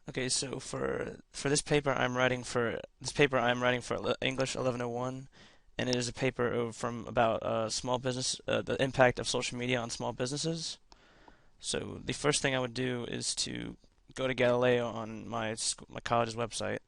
Okay, so for this paper I'm writing for English 1101, and it is a paper from about small business, the impact of social media on small businesses. So the first thing I would do is to go to Galileo on my college's website,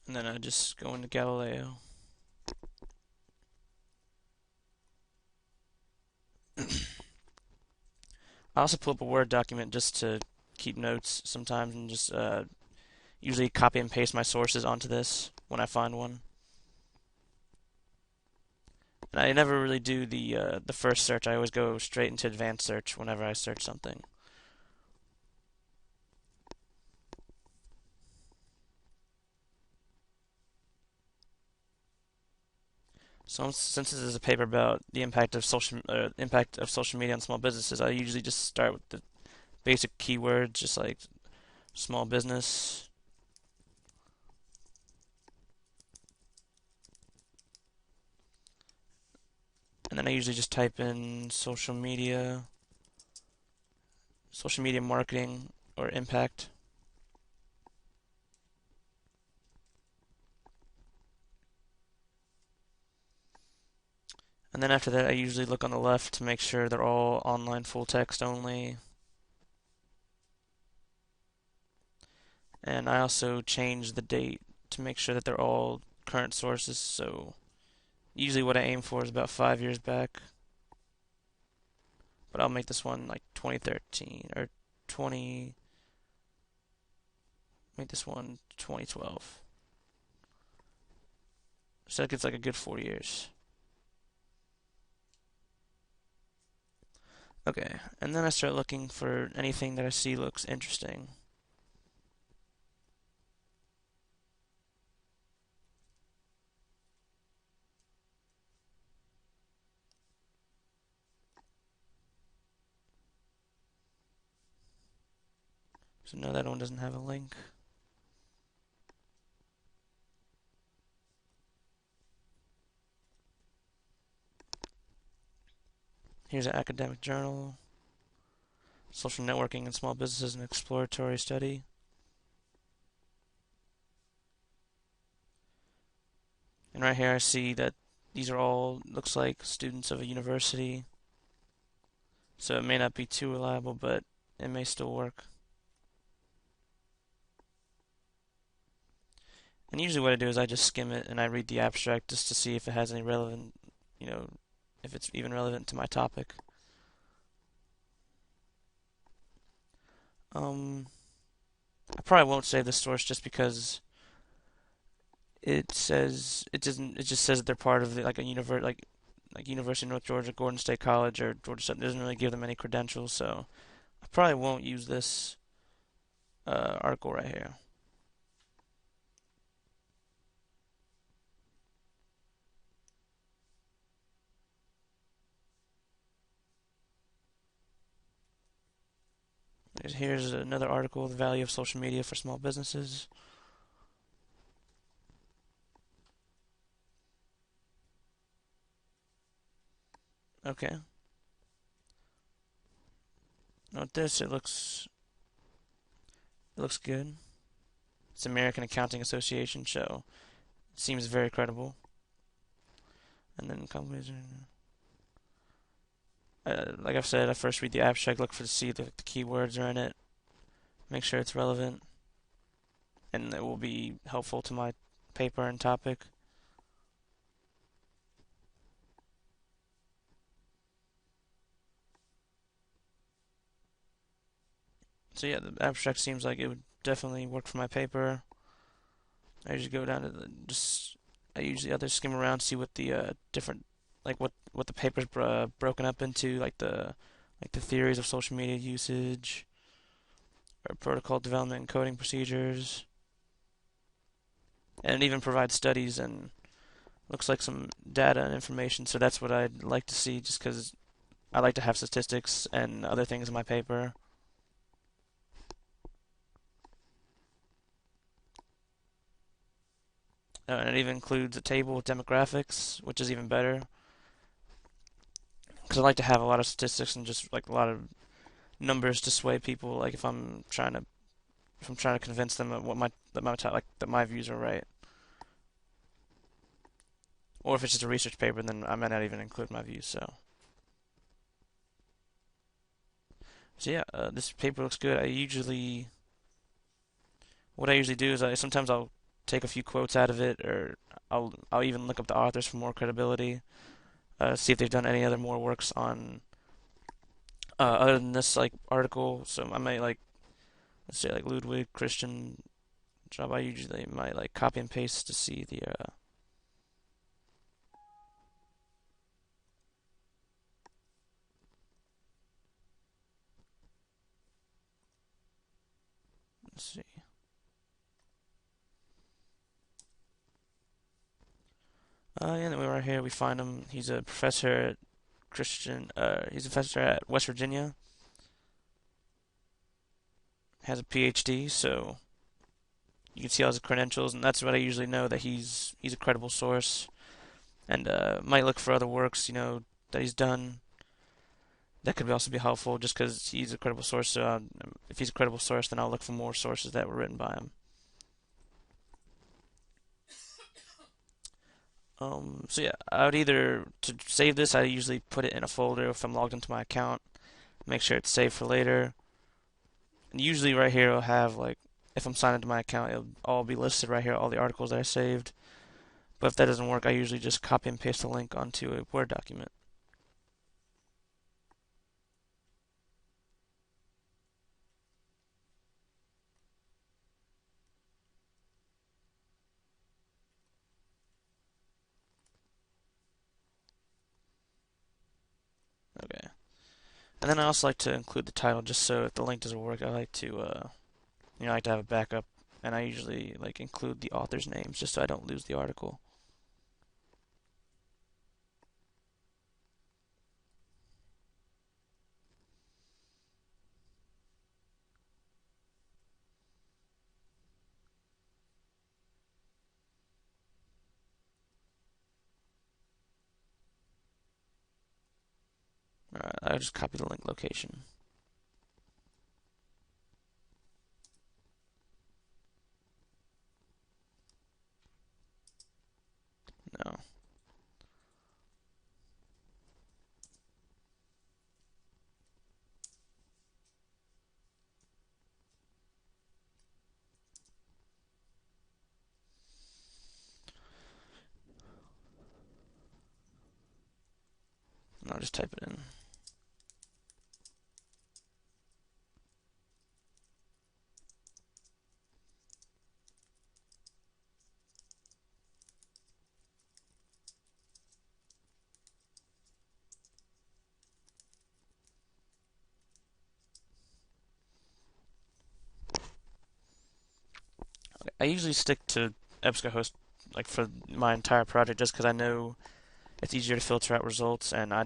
and then I just go into Galileo. I also pull up a Word document just to keep notes sometimes, and just usually copy and paste my sources onto this when I find one. And I never really do the first search. I always go straight into advanced search whenever I search something. So since this is a paper about the impact of social media on small businesses, I usually just start with the basic keywords, just like small business, and then I usually just type in social media marketing or impact. And then after that, I usually look on the left to make sure they're all online full text only. And I also change the date to make sure that they're all current sources. So usually what I aim for is about 5 years back. But I'll make this one like 2013 or 20, make this one 2012. So that gets like a good 4 years. Okay, and then I start looking for anything that I see looks interesting. So no, that one doesn't have a link. Here's an academic journal, social networking in small businesses, an exploratory study. And right here I see that these are all, looks like, students of a university. So it may not be too reliable, but it may still work. And usually what I do is I just skim it and I read the abstract just to see if it has any relevant, you know, if it's even relevant to my topic. Um, I probably won't save this source just because it just says that they're part of like a like University of North Georgia, Gordon State College, or Georgia Southern. It doesn't really give them any credentials, so I probably won't use this article right here. Here's another article, The Value of Social Media for Small Businesses. Okay. Note this, it looks good. It's American Accounting Association, so it seems very credible. And then companies, like I've said, I first read the abstract, look for to see the keywords are in it, make sure it's relevant, and it will be helpful to my paper and topic. So yeah, the abstract seems like it would definitely work for my paper. I usually go down to I usually other skim around, see what the different, like what the paper's broken up into, like the theories of social media usage, or protocol development and coding procedures, and it even provides studies and looks like some data and information. So that's what I'd like to see, just because I like to have statistics and other things in my paper. And it even includes a table with demographics, which is even better because I like to have a lot of statistics and just like a lot of numbers to sway people. Like if I'm trying to convince them that that my views are right, or if it's just a research paper, then I might not even include my views. So yeah, this paper looks good. What I usually do is sometimes I'll take a few quotes out of it, or I'll even look up the authors for more credibility. See if they've done any other more works on other than this like article. So I might like let's say like Ludwig Christian job. I usually might like copy and paste to see the let's see. Yeah, then we right here we find him. He's a professor at he's a professor at West Virginia. Has a PhD, so you can see all his credentials, and that's what I usually know that he's a credible source. And might look for other works, that he's done that could also be helpful, just because he's a credible source. So if he's a credible source, then I'll look for more sources that were written by him. So yeah, I would either to save this, I usually put it in a folder if I'm logged into my account. Make sure it's saved for later. And usually right here, it'll have like if I'm signed into my account, it'll all be listed right here, all the articles that I saved. But if that doesn't work, I usually just copy and paste the link onto a Word document. Okay. And then I also like to include the title just so if the link doesn't work, I like to I like to have a backup, and I usually like include the author's names just so I don't lose the article. Alright, I'll just copy the link location. No. I'll just type it in. Okay. I usually stick to EBSCOhost like for my entire project just because I know it's easier to filter out results, and I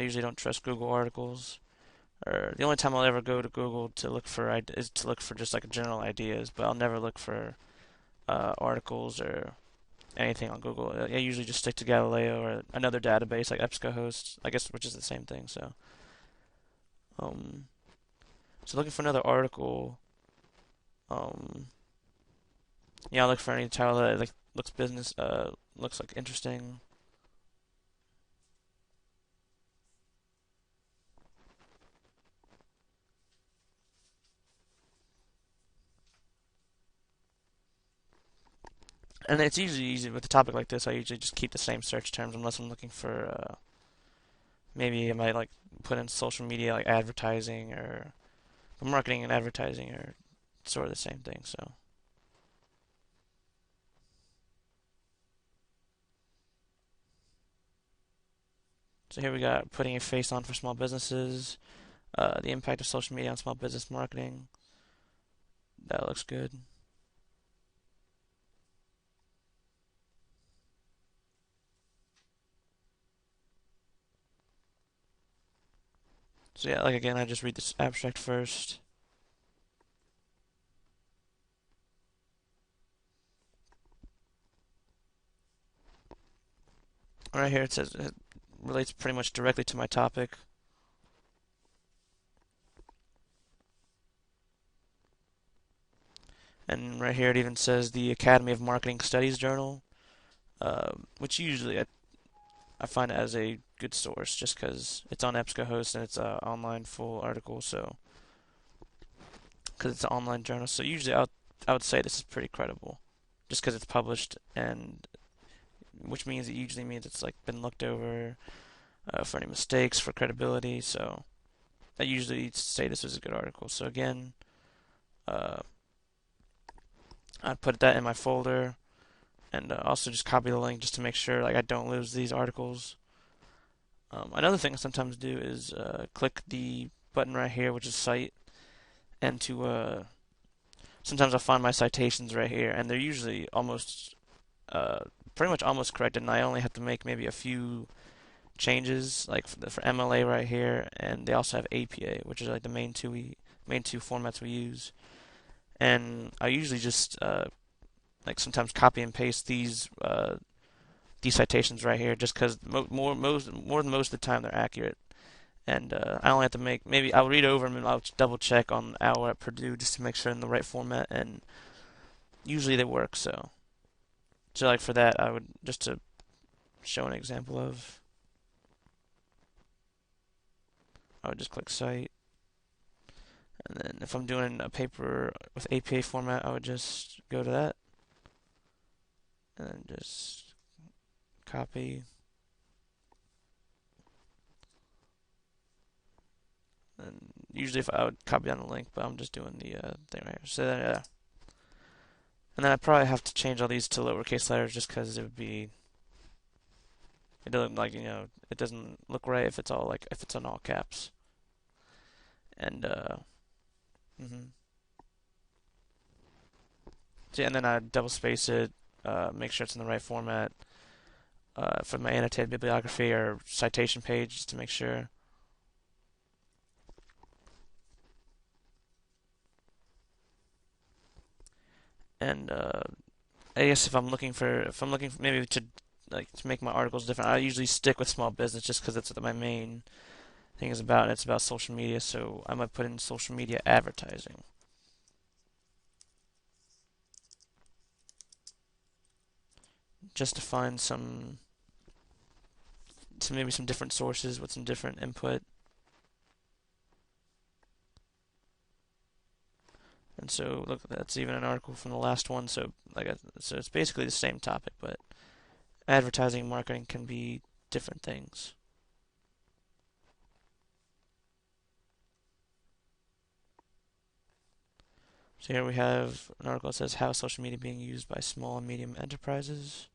usually don't trust Google articles. Or the only time I'll ever go to Google to look for is to look for just like general ideas, but I'll never look for articles or anything on Google. I usually just stick to Galileo or another database like EBSCOhost, I guess, which is the same thing. Um, so looking for another article, um, yeah, I'll look for any title that like looks like interesting. And it's usually easy with a topic like this. I usually just keep the same search terms unless I'm looking for maybe I might like put in social media like advertising or marketing and advertising are sort of the same thing. So here we got putting a face on for small businesses, the impact of social media on small business marketing. That looks good. So yeah, like again, I just read this abstract first. Right here it says it relates pretty much directly to my topic. And right here it even says the Academy of Marketing Studies Journal, which usually I find as a good source just because it's on EBSCOhost and it's an online full article, so because it's an online journal. So usually I would say this is pretty credible just because it's published, and which means it usually means it's like been looked over for any mistakes, for credibility. So I usually say this was a good article. So again, uh, I'd put that in my folder and also just copy the link just to make sure like I don't lose these articles. Another thing I sometimes do is click the button right here, which is cite, and to sometimes I'll find my citations right here, and they're usually almost uh, pretty much almost correct, and I only have to make maybe a few changes, like for MLA right here, and they also have APA, which is like the main two formats we use. And I usually just like sometimes copy and paste these citations right here, just because more than most of the time they're accurate. And I only have to make maybe I'll read over them and I'll double check on our at Purdue just to make sure in the right format, and usually they work. So like for that, I would just to show an example of, I would just click cite, and then if I'm doing a paper with APA format, I would just go to that and then just copy. And usually if I would copy on the link, but I'm just doing the thing right here. So then, and then I probably have to change all these to lowercase letters just because it doesn't like it doesn't look right if it's all like if it's in all caps. And mhm. So, yeah, and then I double space it, make sure it's in the right format for my annotated bibliography or citation page just to make sure. And I guess if I'm looking for maybe to like to make my articles different, I usually stick with small business just because that's what my main thing is about, and it's about social media. So I might put in social media advertising just to find some maybe some different sources with some different input. And so look, that's even an article from the last one. So so it's basically the same topic, but advertising and marketing can be different things. So here we have an article that says how social media being used by small and medium enterprises.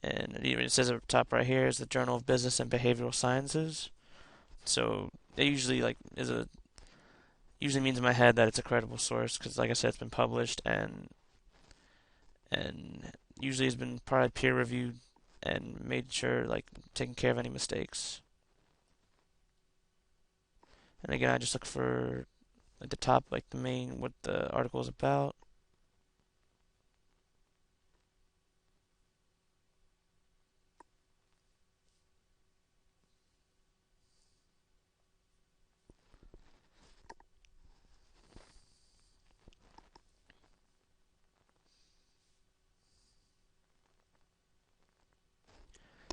And it says at the top right here is the Journal of Business and Behavioral Sciences. So it usually like is a usually means in my head that it's a credible source because, like I said, it's been published and usually has been probably peer reviewed and made sure like taking care of any mistakes. And again, I just look for at the top like the main what the article is about.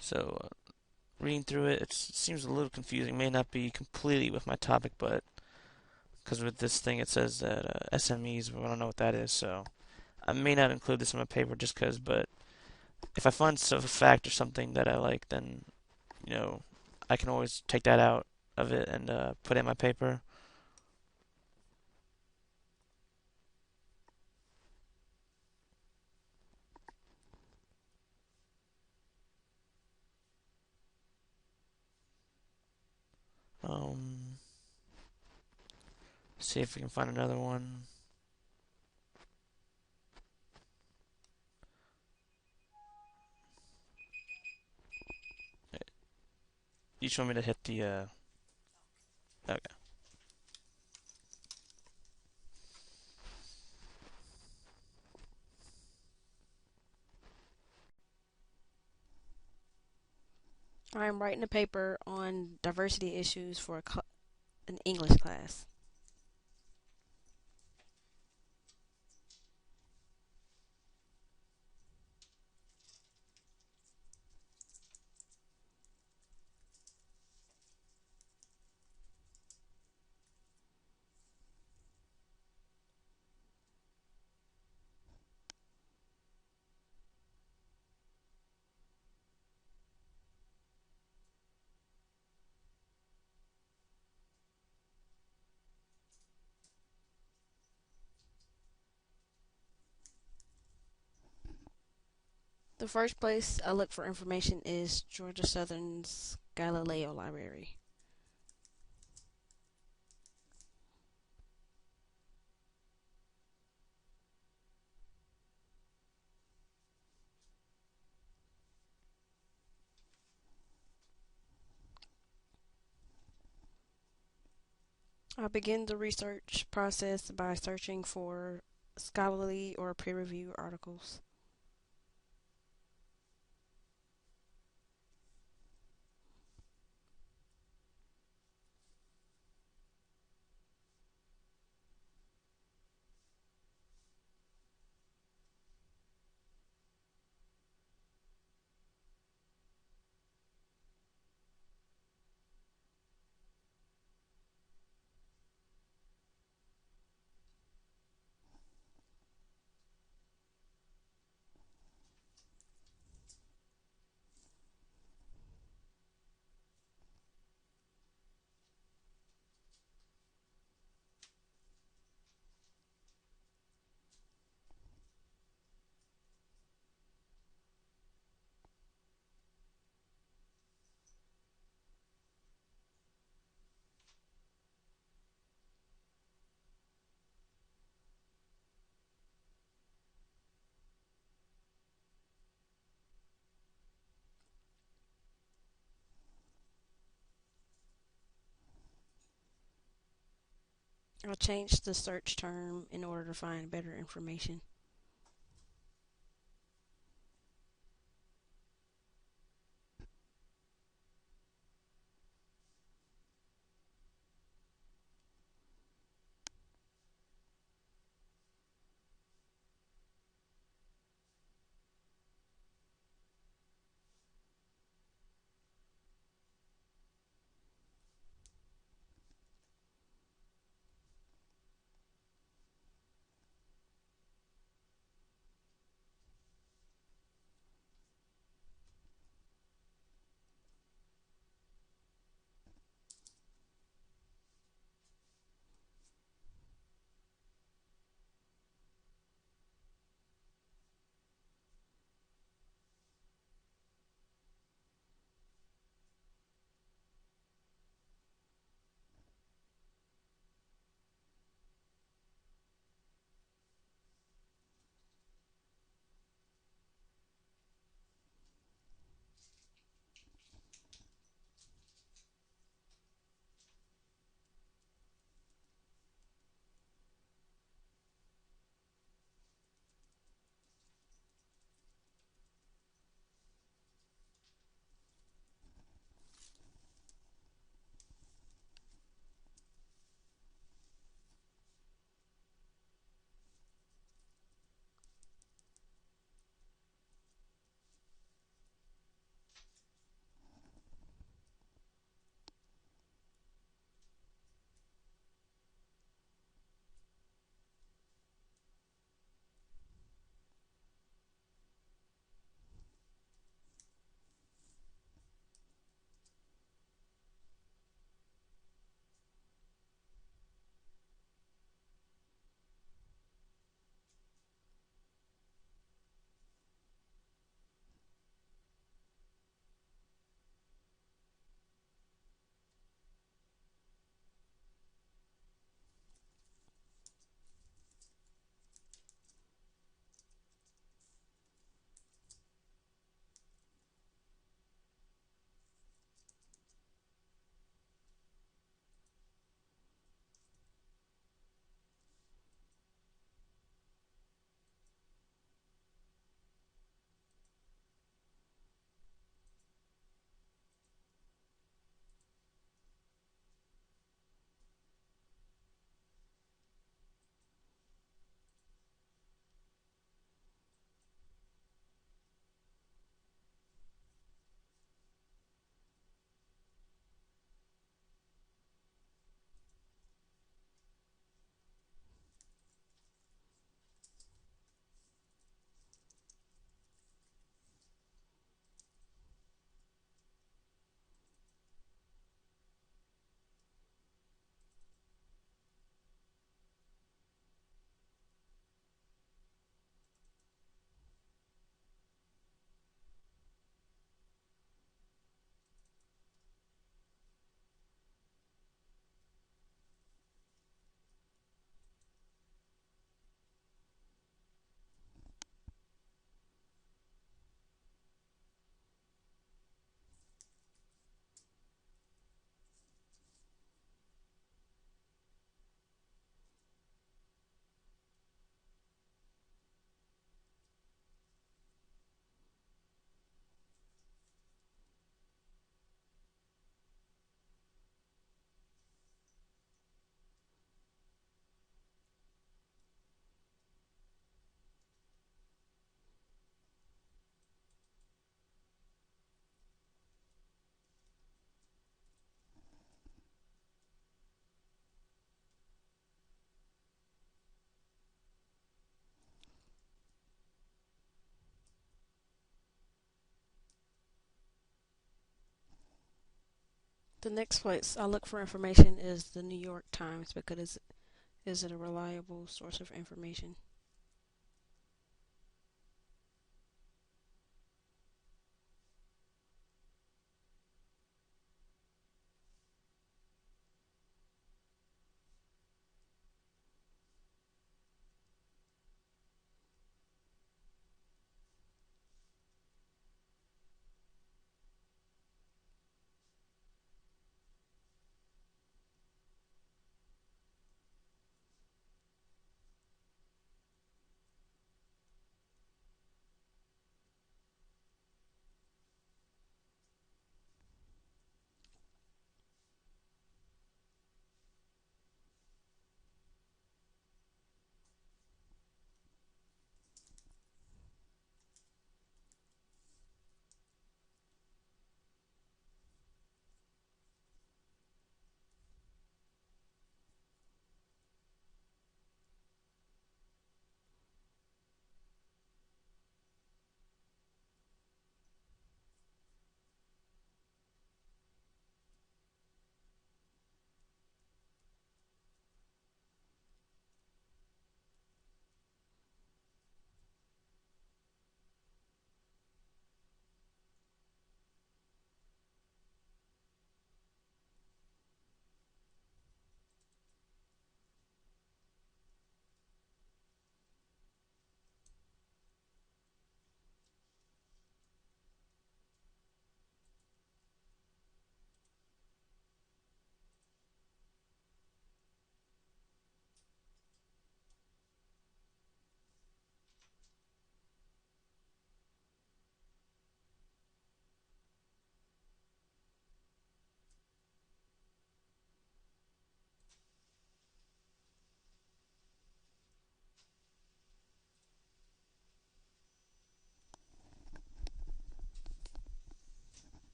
So reading through it, it seems a little confusing. May not be completely with my topic, but because with this thing it says that SMEs, but I don't know what that is, so I may not include this in my paper just because. But if I find a fact or something that I like, then you know I can always take that out of it and put it in my paper. Um, See if we can find another one. you just want me to hit the okay. I'm writing a paper on diversity issues for an English class. The first place I look for information is Georgia Southern's Galileo Library. I begin the research process by searching for scholarly or peer reviewed articles. I'll change the search term in order to find better information. The next place I look for information is the New York Times because is it a reliable source of information?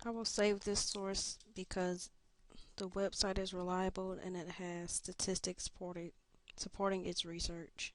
I will save this source because the website is reliable and it has statistics supporting its research.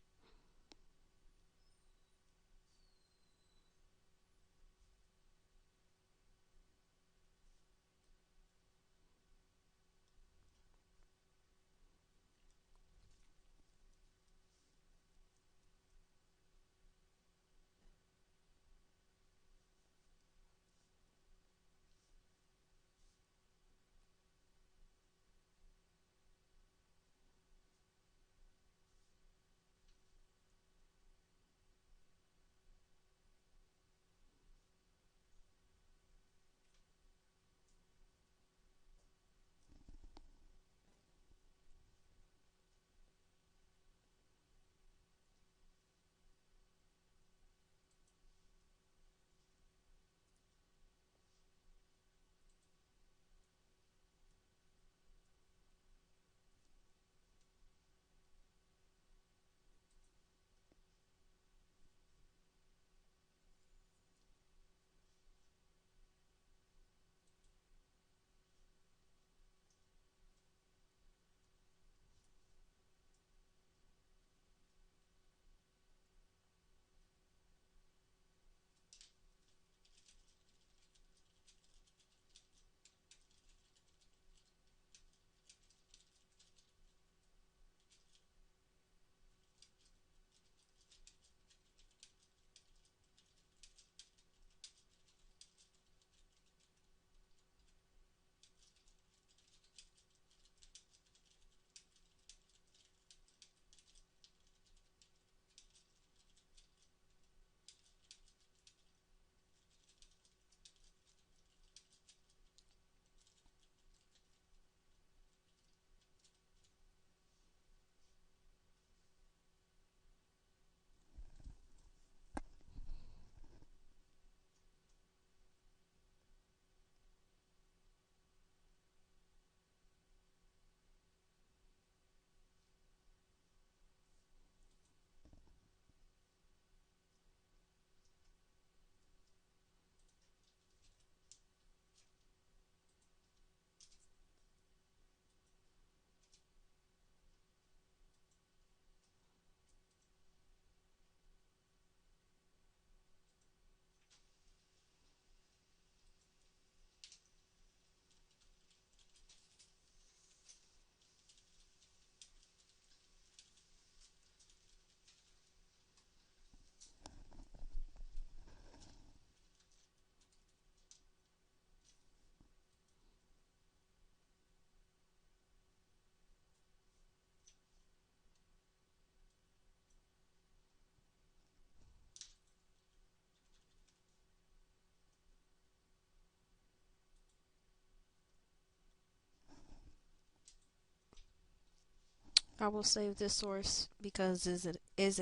I will save this source because it is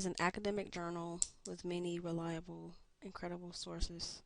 an academic journal with many reliable and credible sources.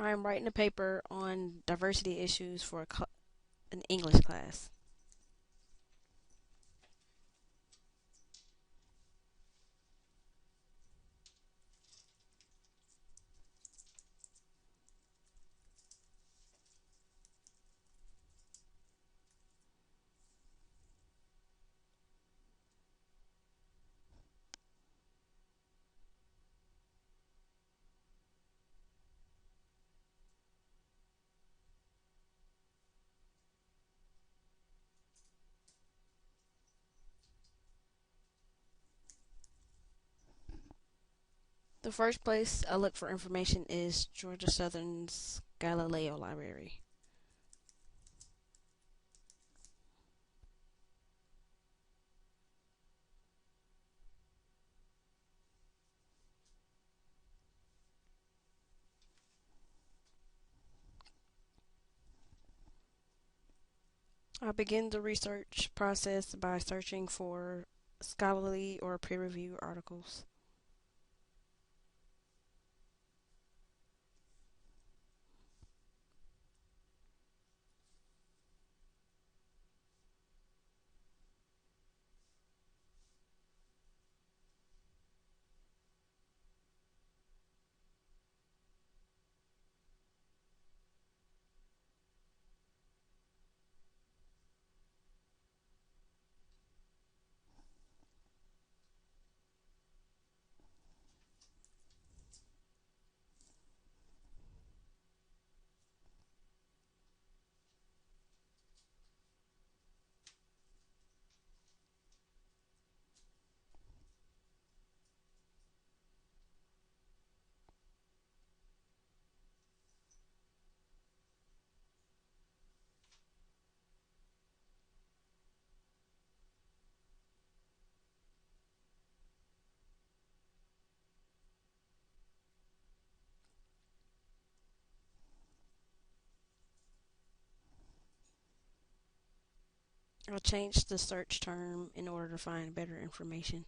I am writing a paper on diversity issues for an English class. The first place I look for information is Georgia Southern's Galileo Library. I begin the research process by searching for scholarly or peer reviewed articles. I'll change the search term in order to find better information.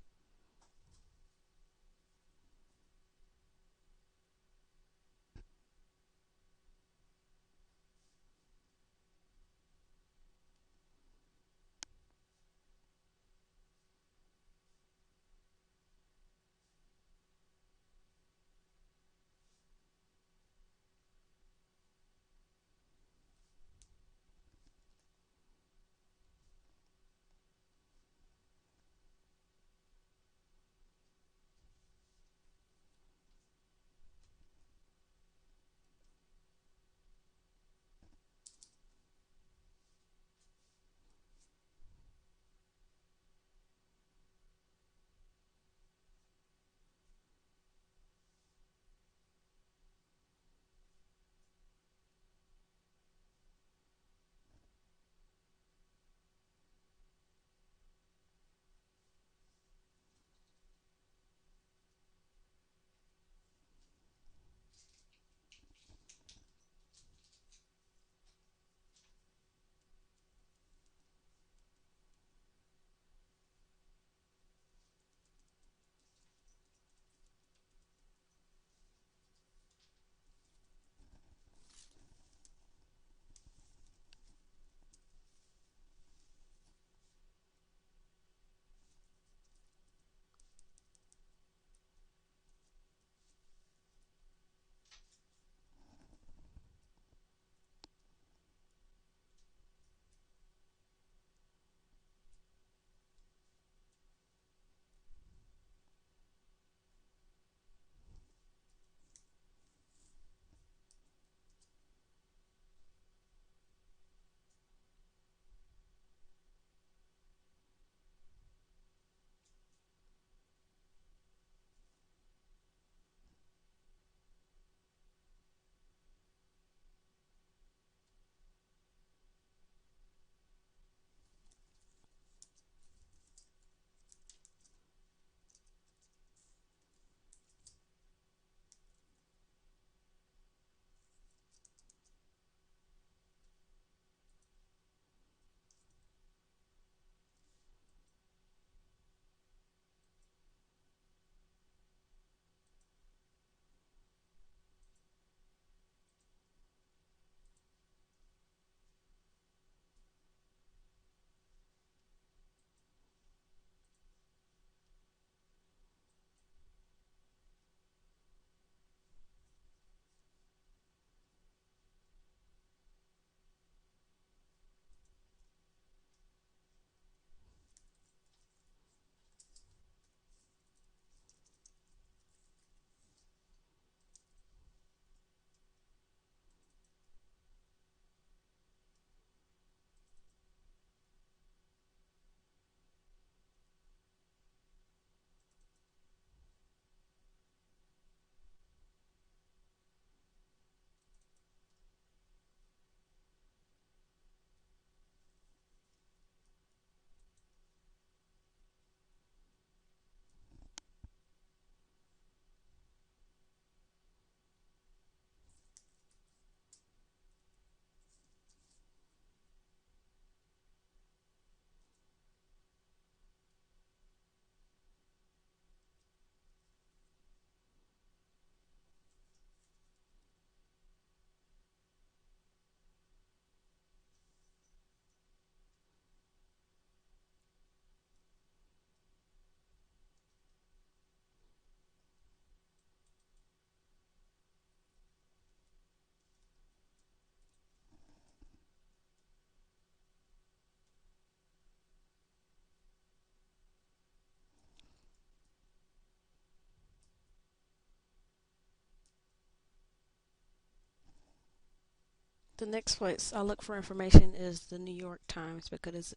The next place I look for information is the New York Times because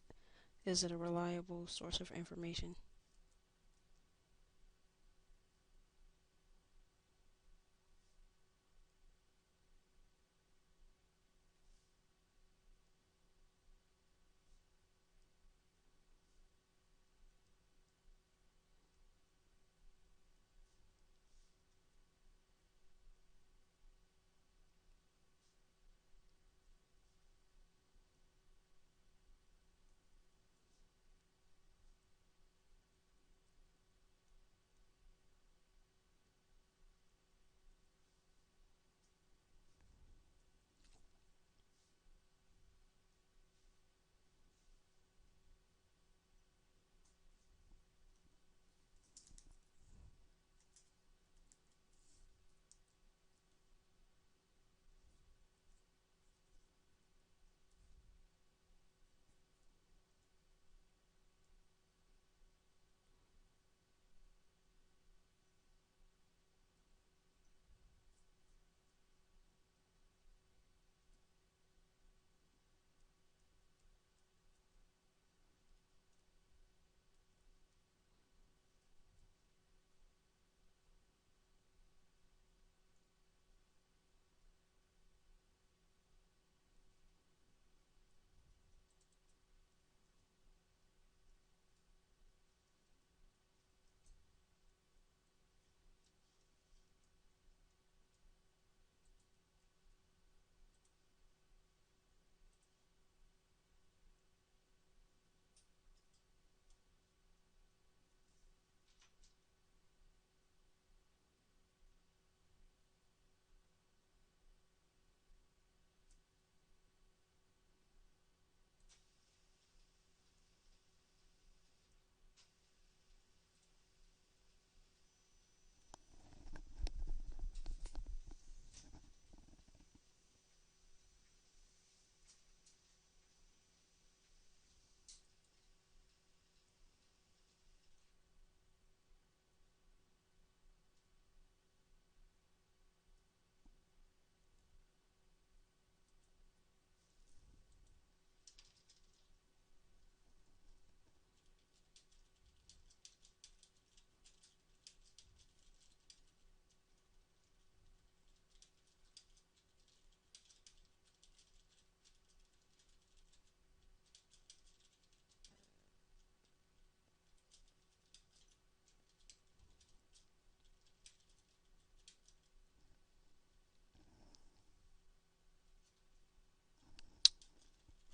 is it a reliable source of information?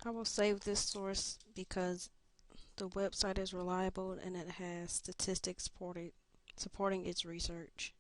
I will save this source because the website is reliable and it has statistics supporting its research.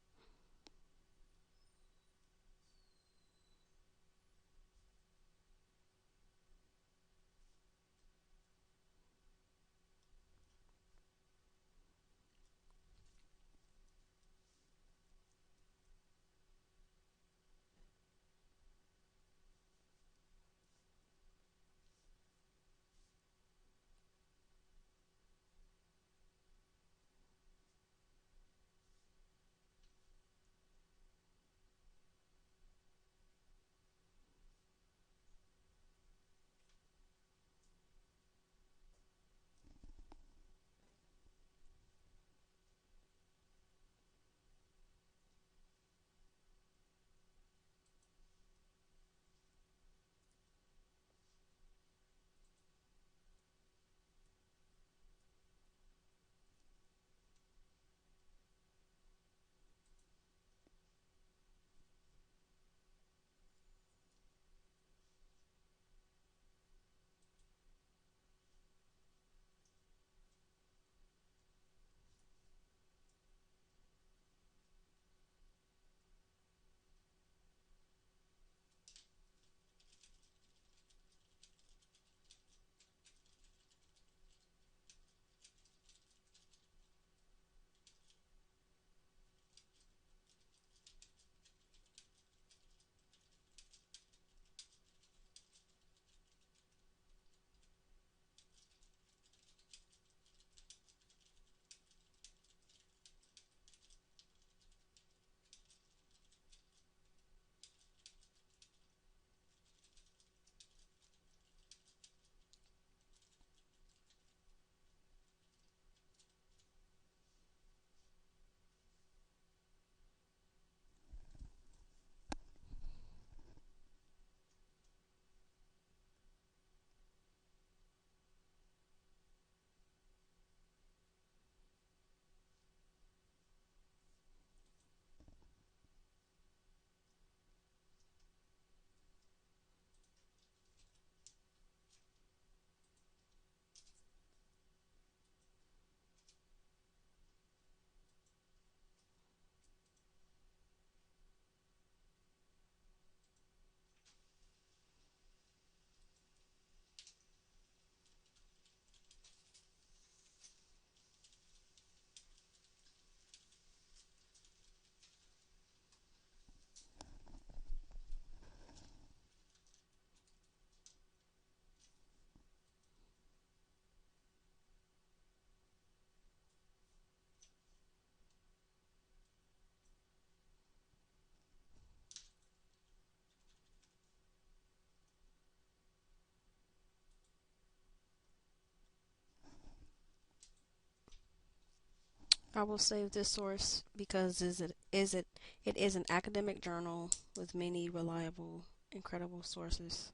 I will save this source because it is an academic journal with many reliable and credible sources.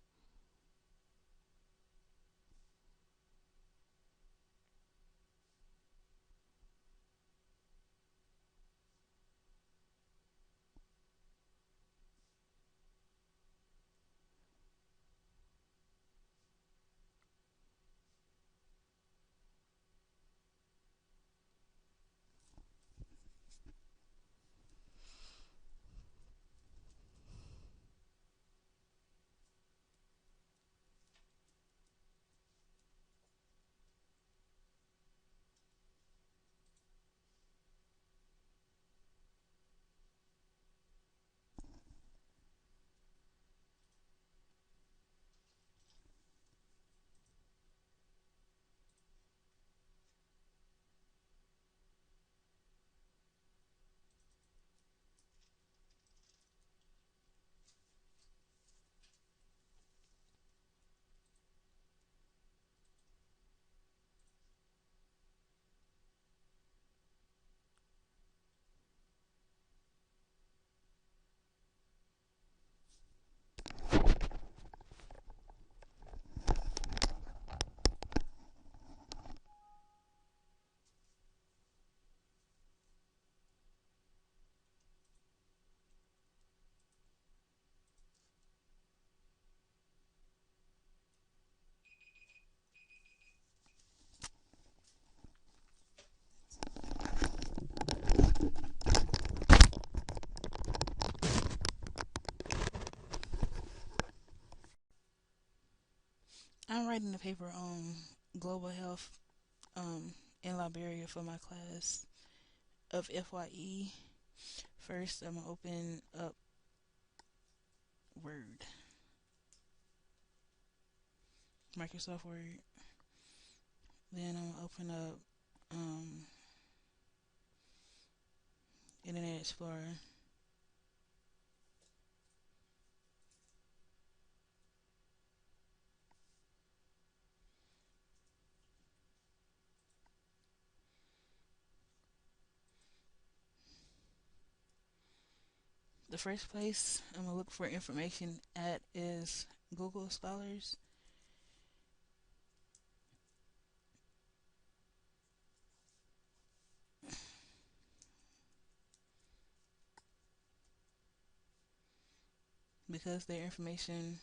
I'm writing a paper on global health in Liberia for my class of FYE. First, I'm gonna open up Word, Microsoft Word. Then I'm gonna open up Internet Explorer. The first place I'm gonna look for information at is Google Scholars because their information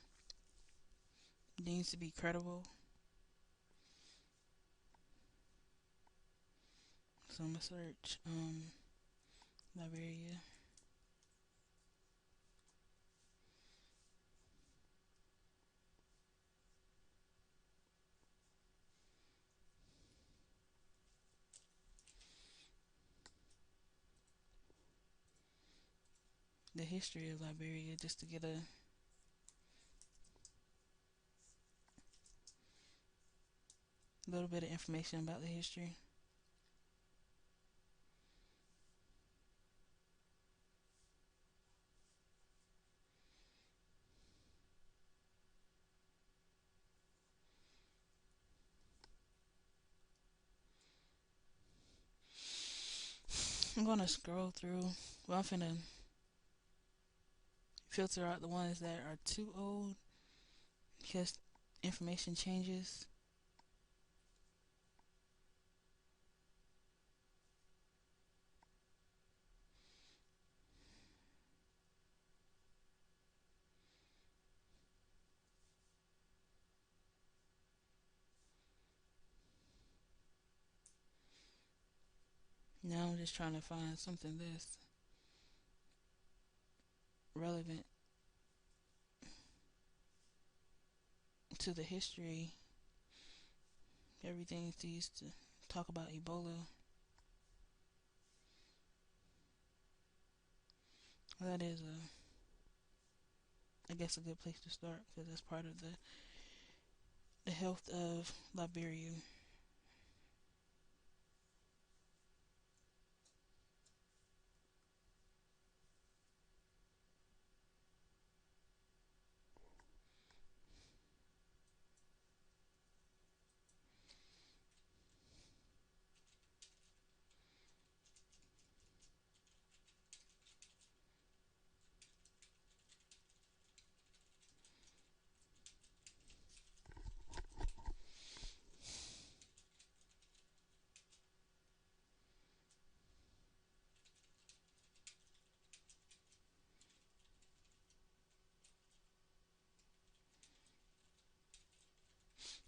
needs to be credible. So I'm gonna search Liberia. The history of Liberia just to get a little bit of information about the history. I'm gonna scroll through. Well, I'm finna filter out the ones that are too old because information changes. Now I'm just trying to find something that's relevant to the history. Everything seems to talk about Ebola. That is I guess, a good place to start because that's part of the health of Liberia.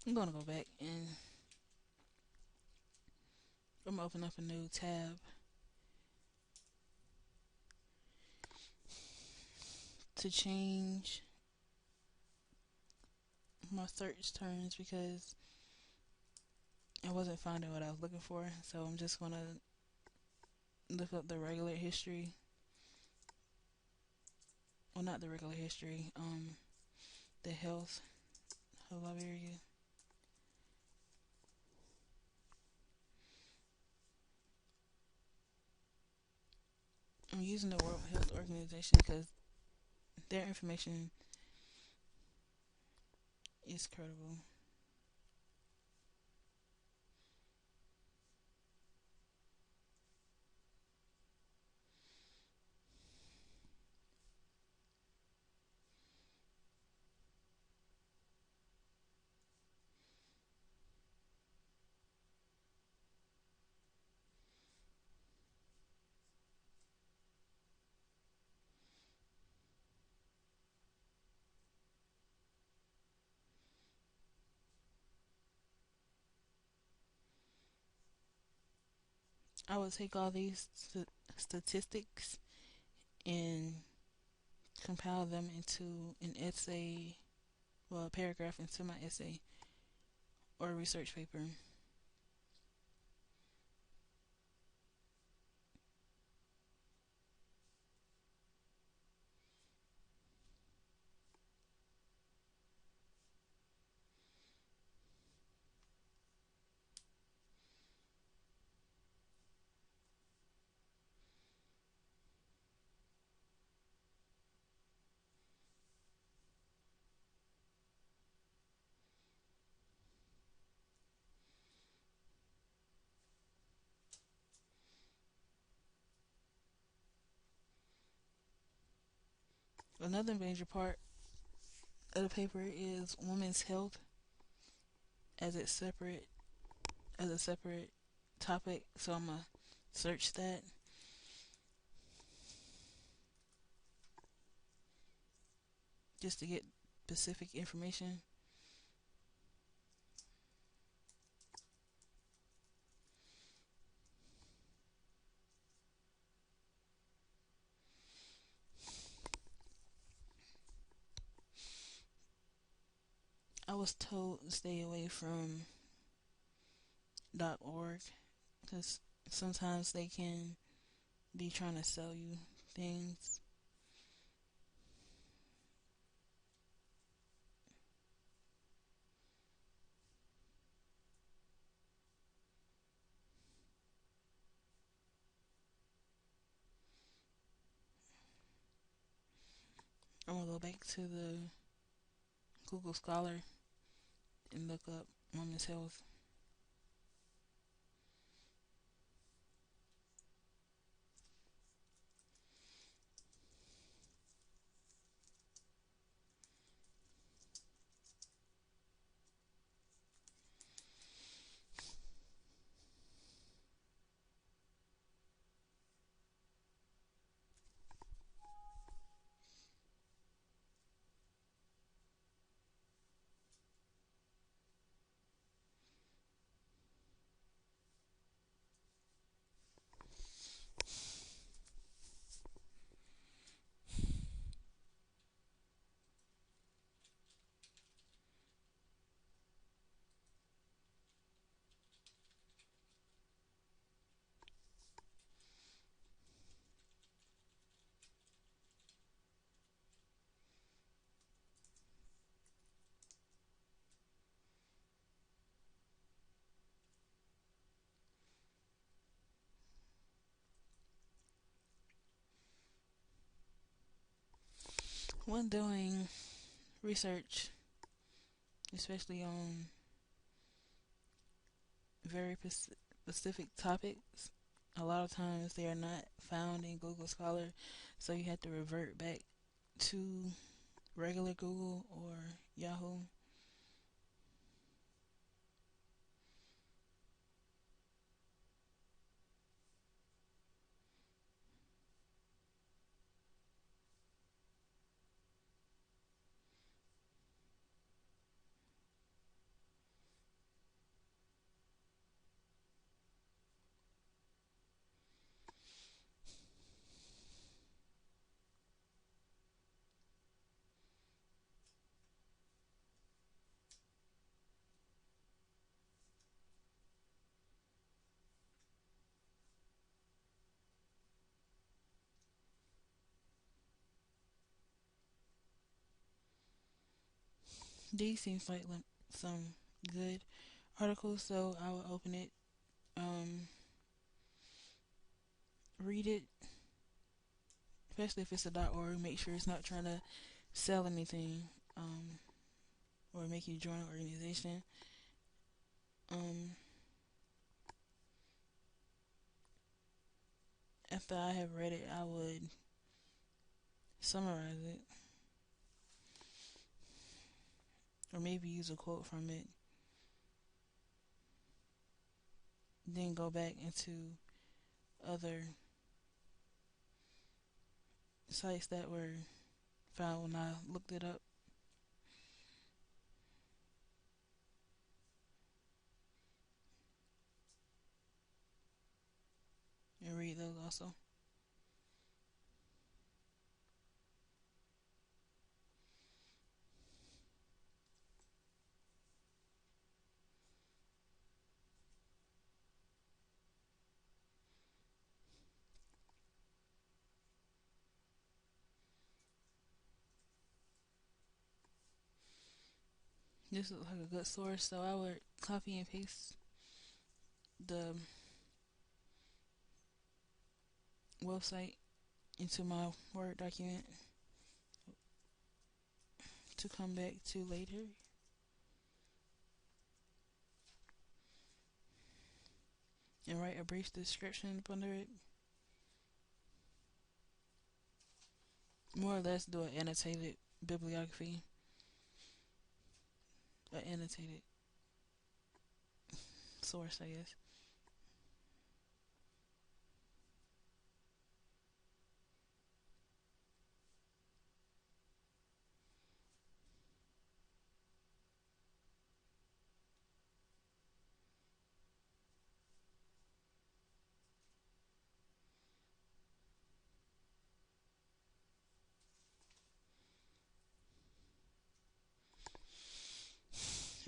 I'm gonna go back and I'm gonna open up a new tab to change my search terms because I wasn't finding what I was looking for. So I'm just gonna look up the regular history. Well, not the regular history. The health of Liberia. I'm using the World Health Organization because their information is credible. I would take all these statistics and compile them into an essay, well, a paragraph into my essay or research paper. Another major part of the paper is women's health as its separate as a separate topic. So I'm gonna search that. Just to get specific information. I was told to stay away from .org because sometimes they can be trying to sell you things. I'm gonna go back to the Google Scholar and look up women's health. When doing research, especially on very specific topics, a lot of times they are not found in Google Scholar, so you have to revert back to regular Google or Yahoo. These seems like some good articles, so I will open it, um, read it, especially if it's a .org. Make sure it's not trying to sell anything, um, or make you join an organization. Um, After I have read it, I would summarize it, or maybe use a quote from it, then go back into other sites that were found when I looked it up and read those also. This looks like a good source, so I would copy and paste the website into my Word document to come back to later. And write a brief description under it. More or less do an annotated bibliography, an annotated source, I guess.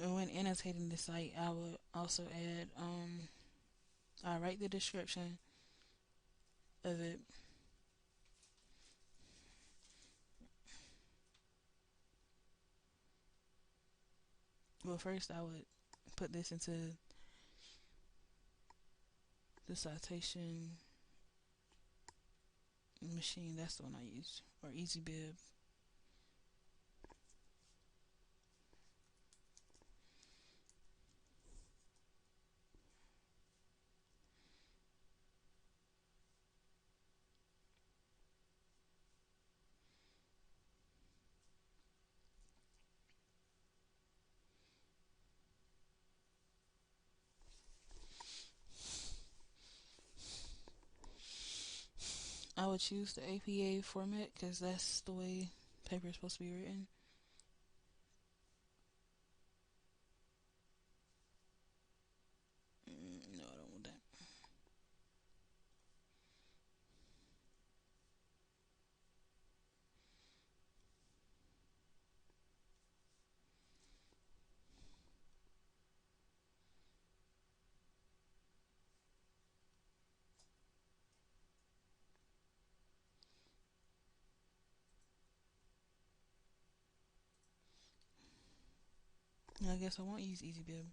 And when annotating the site, I would also add, I write the description of it. Well, first I would put this into the citation machine. That's the one I use, or EasyBib. I would choose the APA format because that's the way paper is supposed to be written. No, I don't want that. I guess I won't use EasyBib.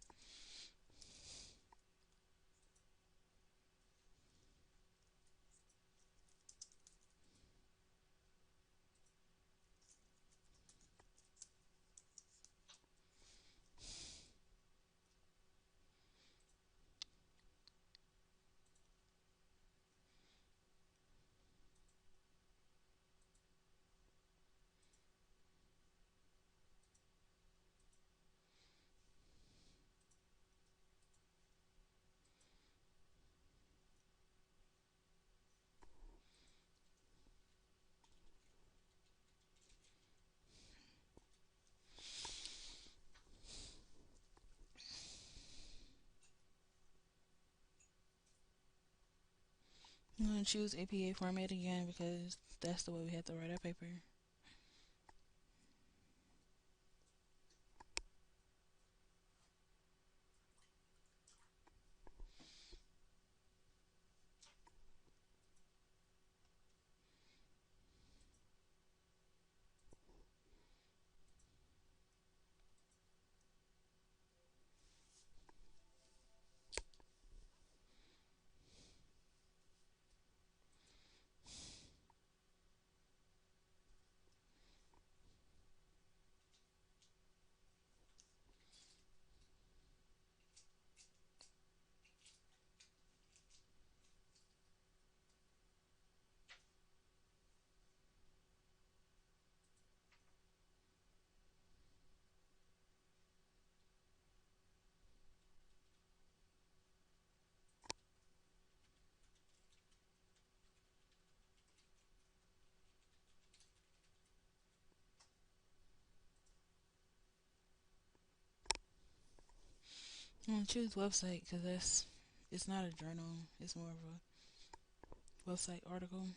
I'm gonna choose APA format again because that's the way we have to write our paper. Choose website because that's it's not a journal. It's more of a website article.